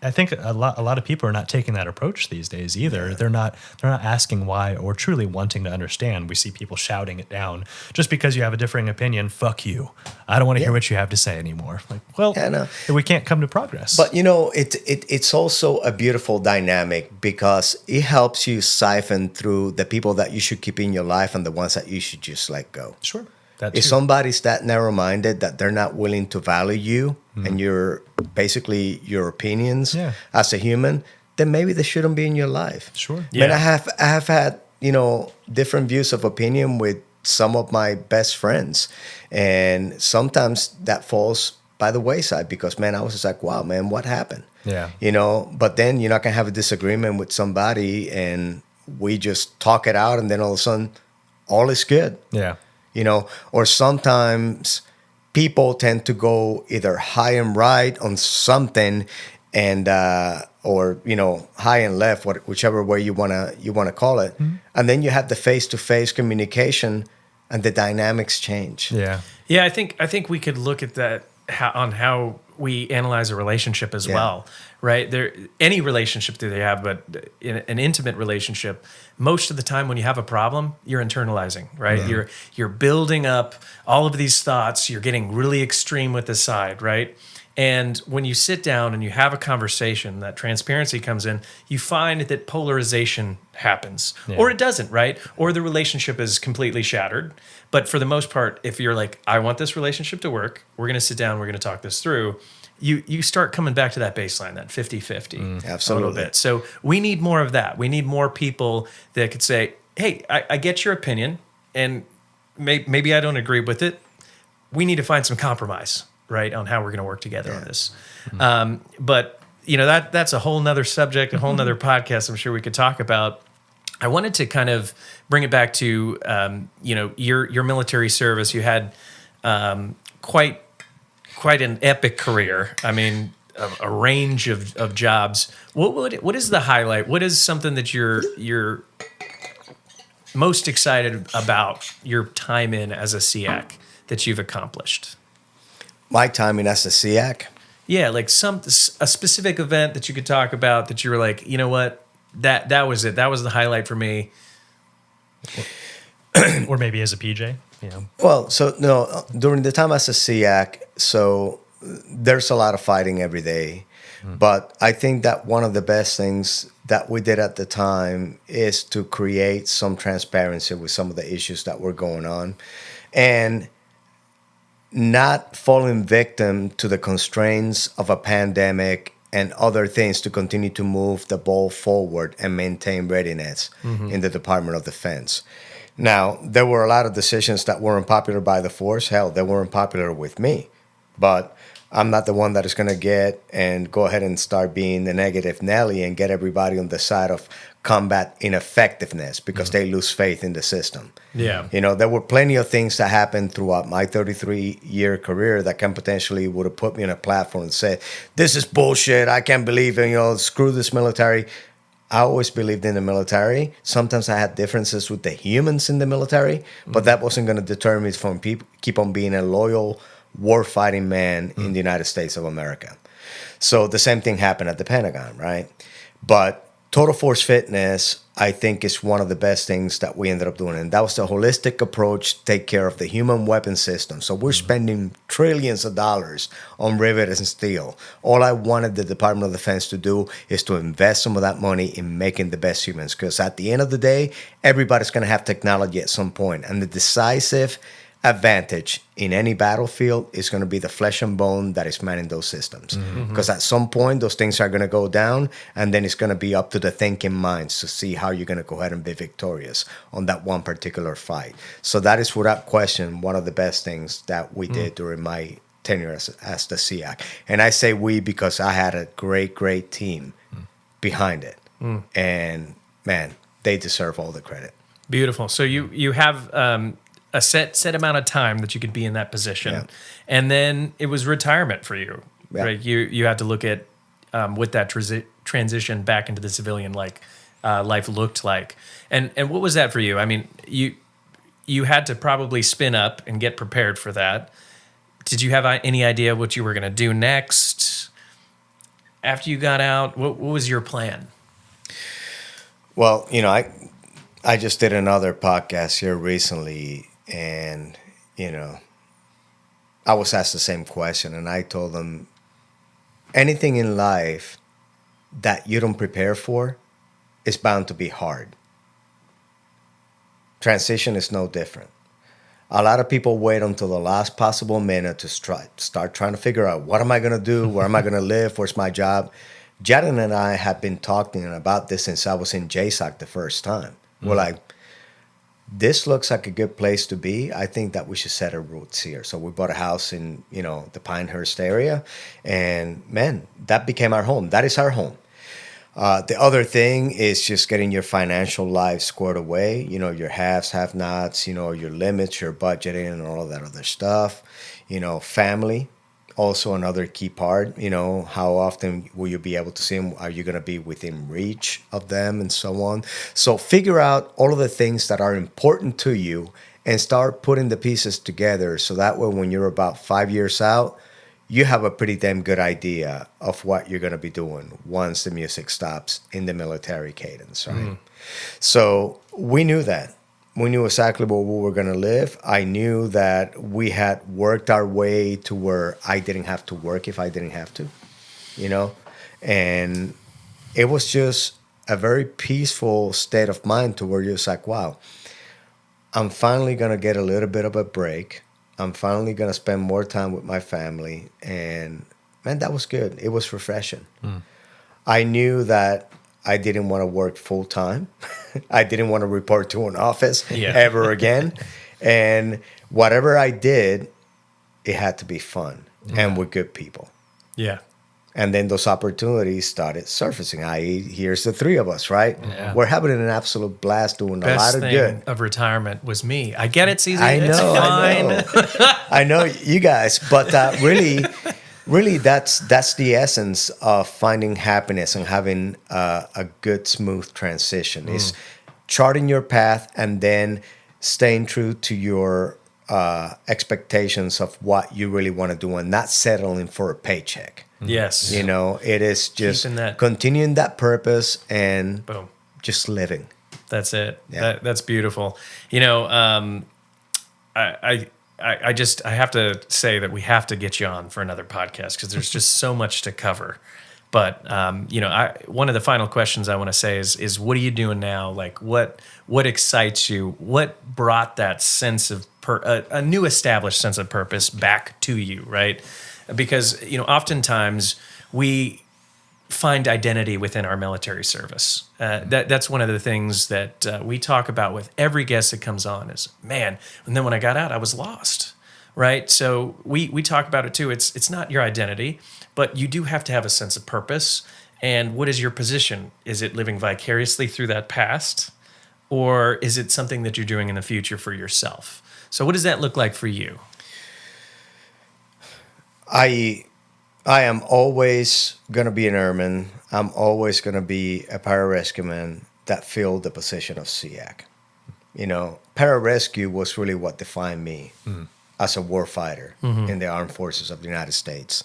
B: I think a lot of people are not taking that approach these days either. Yeah. They're not asking why or truly wanting to understand. We see people shouting it down just because you have a differing opinion. Fuck you. I don't want to hear what you have to say anymore. Like, well, we can't come to progress.
C: But it's also a beautiful dynamic because it helps you siphon through the people that you should keep in your life and the ones that you should just let go.
B: Sure.
C: If somebody's that narrow-minded that they're not willing to value you and your opinions as a human, then maybe they shouldn't be in your life.
B: Sure.
C: Yeah. I mean, I have had different views of opinion with some of my best friends, and sometimes that falls by the wayside because I was just like, wow, man, what happened?
B: Yeah.
C: But then you're not gonna have a disagreement with somebody, and we just talk it out, and then all of a sudden, all is good.
B: Yeah.
C: Or sometimes people tend to go either high and right on something, and or high and left, whichever way you wanna call it, and then you have the face-to-face communication, and the dynamics change.
B: Yeah,
A: yeah. I think we could look at that on how we analyze a relationship as well, right? Any relationship that they have, but in an intimate relationship, most of the time when you have a problem, you're internalizing, right? Yeah. You're building up all of these thoughts. You're getting really extreme with this side, right? And when you sit down and you have a conversation, that transparency comes in, you find that polarization happens. Yeah. Or it doesn't, right? Or the relationship is completely shattered. But for the most part, if you're like, I want this relationship to work, we're going to sit down, we're going to talk this through, you start coming back to that baseline, that 50-50
C: absolutely.
A: a little bit. So we need more of that. We need more people that could say, hey, I get your opinion, and maybe I don't agree with it. We need to find some compromise, right, on how we're going to work together on this. But that's a whole nother subject, a whole nother podcast I'm sure we could talk about. I wanted to kind of bring it back to your military service. You had quite an epic career. I mean, a range of jobs. What is the highlight? What is something that you're most excited about your time in as a SEAC that you've accomplished?
C: My time in as a SEAC?
A: Yeah, like a specific event that you could talk about that you were like, you know what, that was it. That was the highlight for me.
B: Or maybe as a PJ.
C: Well, so no, during the time as a SEAC, so there's a lot of fighting every day. But I think that one of the best things that we did at the time is to create some transparency with some of the issues that were going on, and not falling victim to the constraints of a pandemic and other things to continue to move the ball forward and maintain readiness in the Department of Defense. Now, there were a lot of decisions that weren't popular by the force. Hell, they weren't popular with me. But I'm not the one that is going to go ahead and start being the negative Nelly and get everybody on the side of combat ineffectiveness because they lose faith in the system.
A: Yeah.
C: There were plenty of things that happened throughout my 33-year career that can potentially would have put me on a platform and said, this is bullshit. I can't believe it. Screw this military. I always believed in the military. Sometimes I had differences with the humans in the military, but that wasn't going to deter me from keep on being a loyal, war-fighting man in the United States of America. So the same thing happened at the Pentagon, right? But Total Force Fitness, I think, is one of the best things that we ended up doing. And that was the holistic approach to take care of the human weapon system. So we're spending trillions of dollars on rivets and steel. All I wanted the Department of Defense to do is to invest some of that money in making the best humans. Because at the end of the day, everybody's going to have technology at some point. And the decisive advantage in any battlefield is going to be the flesh and bone that is manning those systems. Because at some point, those things are going to go down, and then it's going to be up to the thinking minds to see how you're going to go ahead and be victorious on that one particular fight. So that is without question one of the best things that we did during my tenure as the SEAC. And I say we because I had a great team behind it. And man, they deserve all the credit.
A: Beautiful. So you have a set amount of time that you could be in that position, and then it was retirement for you.
C: Yeah.
A: Right? You had to look at what that transition back into the civilian life looked like, and what was that for you? I mean, you had to probably spin up and get prepared for that. Did you have any idea what you were going to do next after you got out? What was your plan?
C: Well, I just did another podcast here recently, and, I was asked the same question, and I told them, anything in life that you don't prepare for is bound to be hard. Transition is no different. A lot of people wait until the last possible minute to start trying to figure out, what am I going to do? Where am I going to live? Where's my job? Jaden and I have been talking about this since I was in JSOC the first time. We're like, this looks like a good place to be. I think that we should set our roots here. So we bought a house in, the Pinehurst area. And man, that became our home. That is our home. The other thing is just getting your financial life squared away. Your haves, have-nots, your limits, your budgeting, and all of that other stuff. Family. Also another key part, how often will you be able to see them? Are you going to be within reach of them and so on? So figure out all of the things that are important to you and start putting the pieces together so that way when you're about 5 years out, you have a pretty damn good idea of what you're going to be doing once the music stops in the military cadence, right? So we knew that. We knew exactly where we were going to live. I knew that we had worked our way to where I didn't have to work if I didn't have to, And it was just a very peaceful state of mind to where you're just like, wow, I'm finally going to get a little bit of a break. I'm finally going to spend more time with my family. And, man, that was good. It was refreshing. I knew that I didn't want to work full time. I didn't want to report to an office ever again. And whatever I did, it had to be fun and with good people.
A: Yeah.
C: And then those opportunities started surfacing. Here's the three of us, right? Yeah. We're having an absolute blast doing a lot of good.
A: Of retirement was me. I get it, Caesar.
C: I know,
A: it's fine.
C: I know you guys, but really, that's the essence of finding happiness and having a good, smooth transition. Is charting your path and then staying true to your expectations of what you really want to do and not settling for a paycheck.
A: Yes.
C: It is just continuing that purpose and just living.
A: That's it.
C: Yeah.
A: That's beautiful. I have to say that we have to get you on for another podcast because there's just so much to cover. But one of the final questions I want to say is what are you doing now? Like what excites you? What brought that sense of a new established sense of purpose back to you, right? Because oftentimes we find identity within our military service. That's one of the things that we talk about with every guest that comes on is, man, and then when I got out, I was lost, right? So we talk about it too. It's not your identity, but you do have to have a sense of purpose. And what is your position? Is it living vicariously through that past? Or is it something that you're doing in the future for yourself? So what does that look like for you?
C: I am always going to be an airman. I'm always going to be a pararescueman that filled the position of SEAC. You know, pararescue was really what defined me as a warfighter in the armed forces of the United States.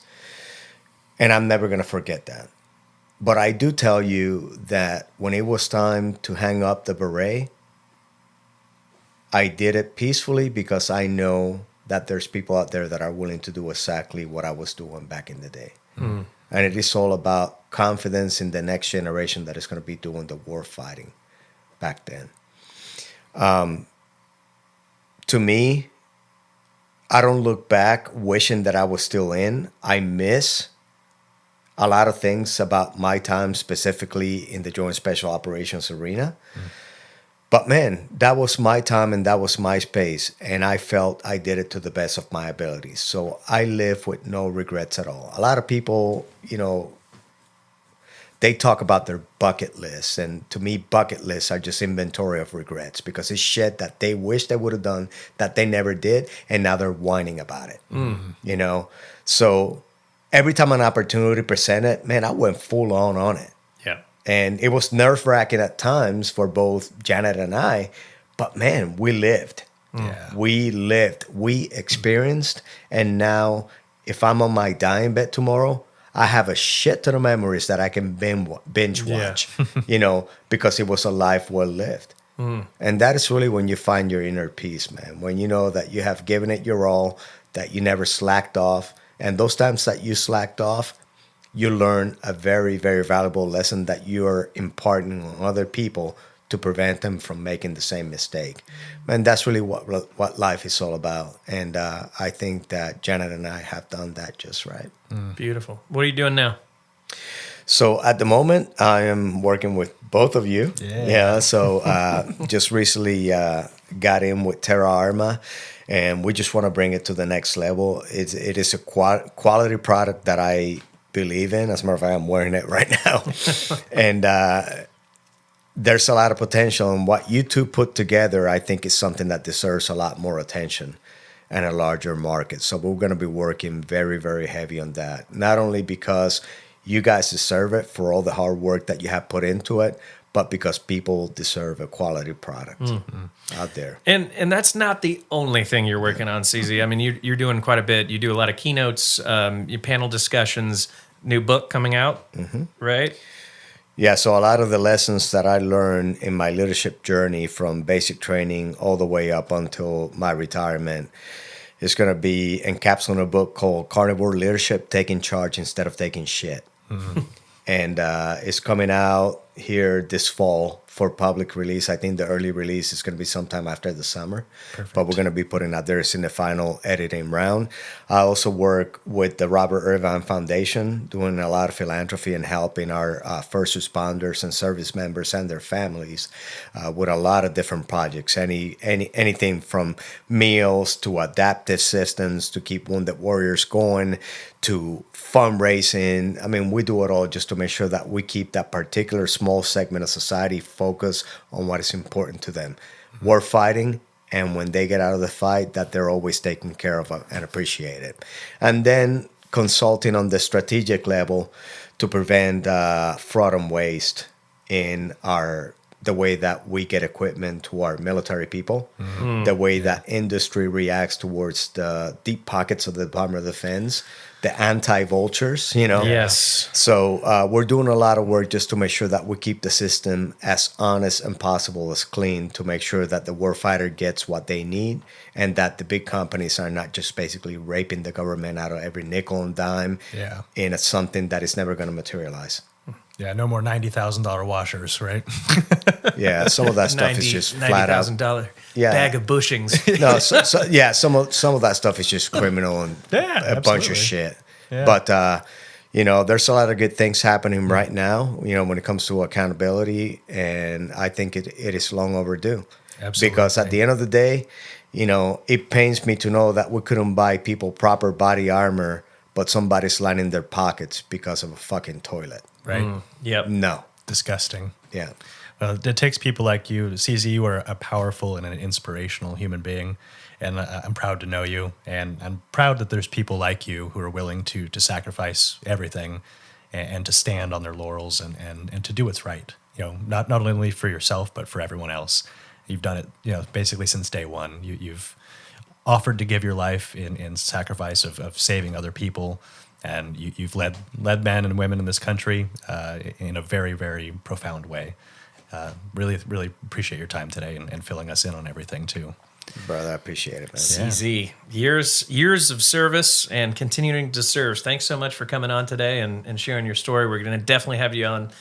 C: And I'm never going to forget that. But I do tell you that when it was time to hang up the beret, I did it peacefully because I know that there's people out there that are willing to do exactly what I was doing back in the day. And it is all about confidence in the next generation that is going to be doing the war fighting back then. To me, I don't look back wishing that I was still in. I miss a lot of things about my time, specifically in the Joint Special Operations arena. But man, that was my time and that was my space. And I felt I did it to the best of my abilities. So I live with no regrets at all. A lot of people, you know, they talk about their bucket lists. And to me, bucket lists are just inventory of regrets because it's shit that they wish they would have done that they never did. And now they're whining about it, you know? So every time an opportunity presented, man, I went full on it.
A: Yeah.
C: And it was nerve-wracking at times for both Janet and I, but man, we lived.
B: Yeah.
C: We lived. We experienced. And now, if I'm on my dying bed tomorrow, I have a shit ton of memories that I can binge watch, you know, because it was a life well lived. And that is really when you find your inner peace, man. When you know that you have given it your all, that you never slacked off. And those times that you slacked off, you learn a very, very valuable lesson that you're imparting on other people to prevent them from making the same mistake. And that's really what life is all about. And I think that Janet and I have done that just right.
A: Beautiful. What are you doing now?
C: So at the moment, I am working with both of you.
B: Yeah.
C: So just recently got in with Terra Arma. And we just want to bring it to the next level. It is a quality product that I believe in. As a matter of fact, I'm wearing it right now. And there's a lot of potential. And what you two put together, I think, is something that deserves a lot more attention and a larger market. So we're going to be working very, very heavy on that. Not only because you guys deserve it for all the hard work that you have put into it, but because people deserve a quality product out there.
A: And that's not the only thing you're working on, CZ. I mean, you're doing quite a bit. You do a lot of keynotes, your panel discussions, new book coming out, right?
C: Yeah, so a lot of the lessons that I learned in my leadership journey from basic training all the way up until my retirement is going to be encapsulated in a book called Carnivore Leadership, Taking Charge Instead of Taking Shit. And it's coming out here this fall for public release. I think the early release is going to be sometime after the summer.
B: Perfect.
C: But we're going to be putting out there. It's in the final editing round. I also work with the Robert Irvine Foundation, doing a lot of philanthropy and helping our first responders and service members and their families with a lot of different projects. Anything from meals to adaptive systems to keep wounded warriors going to fundraising. I mean, we do it all just to make sure that we keep that particular small segment of society focused on what is important to them. War fighting, and when they get out of the fight, that they're always taken care of and appreciated. And then consulting on the strategic level to prevent fraud and waste in the way that we get equipment to our military people, the way that industry reacts towards the deep pockets of the Department of Defense, the anti-vultures, you know?
A: Yes.
C: So we're doing a lot of work just to make sure that we keep the system as honest and possible, as clean, to make sure that the warfighter gets what they need and that the big companies are not just basically raping the government out of every nickel and dime in something that is never going to materialize.
B: Yeah, no more $90,000 washers, right?
C: Yeah, some of that stuff is just flat out.
A: $90,000 bag of bushings.
C: No, some of that stuff is just criminal and a bunch of shit.
B: Yeah.
C: But you know, there's a lot of good things happening right now. You know, when it comes to accountability, and I think it is long overdue.
B: Absolutely.
C: Because at the end of the day, you know, it pains me to know that we couldn't buy people proper body armor, but somebody's lining their pockets because of a fucking toilet.
B: Right.
A: Yep.
C: No.
B: Disgusting.
C: Yeah.
B: It takes people like you. CZ, you are a powerful and an inspirational human being, and I'm proud to know you. And I'm proud that there's people like you who are willing to sacrifice everything and to stand on their laurels and to do what's right. Not only for yourself but for everyone else. You've done it, basically since day one. You've offered to give your life in sacrifice of saving other people. And you've led men and women in this country in a very, very profound way. Really, really appreciate your time today and filling us in on everything too.
C: Brother, I appreciate it, man.
A: CZ, years of service and continuing to serve. Thanks so much for coming on today and sharing your story. We're going to definitely have you on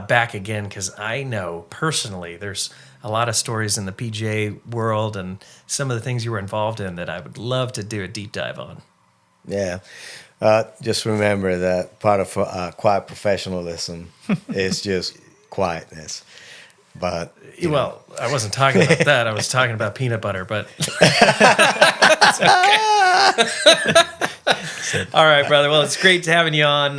A: back again, because I know personally there's a lot of stories in the PGA world and some of the things you were involved in that I would love to do a deep dive on.
C: Yeah. Just remember that part of quiet professionalism is just quietness. But
A: well, I wasn't talking about that. I was talking about peanut butter, but all right, brother. Well, it's great having you on.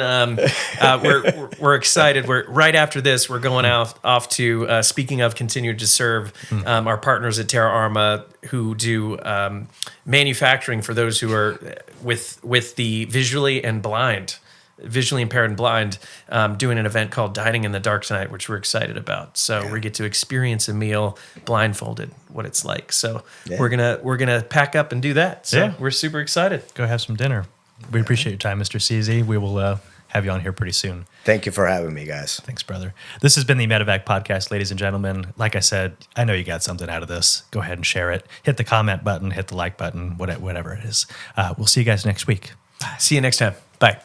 A: We're excited. We're right after this. We're going off to speaking of continue to serve our partners at Terra Arma, who do manufacturing for those who are with the visually impaired and blind, doing an event called Dining in the Dark tonight, which we're excited about. So we get to experience a meal blindfolded, what it's like. So we're gonna pack up and do that. So we're super excited.
B: Go have some dinner. We appreciate your time, Mr. CZ. We will have you on here pretty soon.
C: Thank you for having me, guys.
B: Thanks, brother. This has been the Medevac podcast, ladies and gentlemen. Like I said, I know you got something out of this. Go ahead and share it. Hit the comment button, hit the like button, whatever it is. We'll see you guys next week.
A: See you next time. Bye.